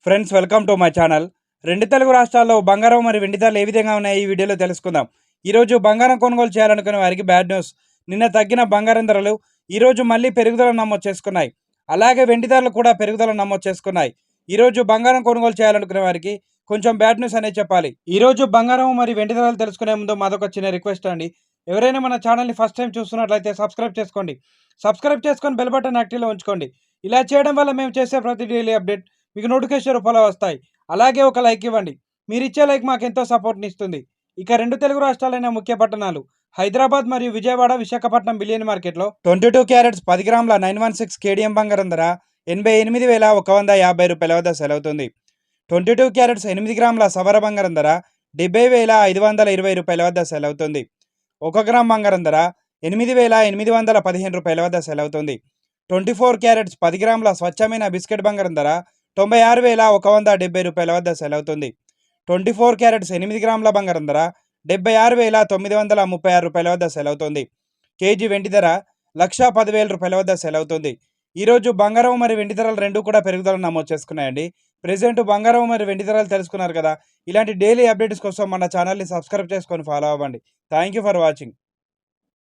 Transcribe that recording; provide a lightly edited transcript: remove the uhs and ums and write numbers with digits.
Friends, welcome to my channel. రెండు తెలుగు రాష్ట్రాల్లో బంగారం మరియు వెండి ధరలు ఏ విధంగా ఉన్నాయి ఈ వీడియోలో తెలుసుకుందాం. ఈరోజు బంగారం కొనుగోలు చేయాలనుకునే వారికి బ్యాడ్ న్యూస్. నిన్న తగ్గిన బంగారం ధరలు ఈరోజు మళ్ళీ పెరుగుదల నమోదు చేసుకున్నాయి. అలాగే వెండి ధరలు కూడా పెరుగుదల నమోదు చేసుకున్నాయి. ఈరోజు బంగారం కొనుగోలు చేయాలనుకునే వారికి కొంచెం బ్యాడ్ న్యూస్ అనేది చెప్పాలి. ఈరోజు బంగారం మరియు వెండి ధరలు తెలుసుకునే ముందు మాదొక చిన్న రిక్వెస్ట్ అండి. ఎవరైనా మన ఛానల్ని ఫస్ట్ టైం చూస్తున్నట్లయితే సబ్స్క్రైబ్ చేసుకోండి. సబ్స్క్రైబ్ చేసుకొని బెల్ బటన్ యాక్టివ్లో ఉంచుకోండి. ఇలా చేయడం వల్ల మేము చేసే ప్రతి డైలీ అప్డేట్ మీకు నోటిఫికేషన్ రూపంలో వస్తాయి. అలాగే ఒక లైక్ ఇవ్వండి. మీరు ఇచ్చే లైక్ మాకు ఎంతో సపోర్ట్ని ఇస్తుంది. ఇక రెండు తెలుగు రాష్ట్రాలైన ముఖ్య పట్టణాలు హైదరాబాద్ మరియు విజయవాడ, విశాఖపట్నం బిలియన్ మార్కెట్లో 22 క్యారెట్స్ 10 గ్రాముల 916 కేడిఎం బంగారం ధర 88,150 రూపాయల వద్ద సెలవుతుంది. 22 క్యారెట్స్ 8 గ్రాముల సవర బంగారం ధర 70,520 రూపాయల వద్ద సెలవుతుంది. 1 గ్రామ్ బంగారం ధర 8,815 రూపాయల వద్ద సెలవుతుంది. 24 క్యారెట్స్ 10 గ్రాముల స్వచ్ఛమైన బిస్కెట్ బంగారం ధర 96,170 రూపాయల వద్ద సెలవుతుంది. 24 క్యారెట్స్ 8 గ్రాముల బంగారం ధర 76,936 రూపాయల వద్ద సెలవుతుంది. కేజీ వెండి ధర 1,10,000 రూపాయల వద్ద సెలవుతుంది. ఈరోజు బంగారం మరియు వెండి ధరలు రెండు కూడా పెరుగుదల నమోదు చేసుకున్నాయండి. ప్రెజెంట్ బంగారం మరియు వెండి ధరలు తెలుసుకున్నారు కదా. ఇలాంటి డైలీ అప్డేట్స్ కోసం మన ఛానల్ని సబ్స్క్రైబ్ చేసుకొని ఫాలో అవ్వండి. Thank you for watching.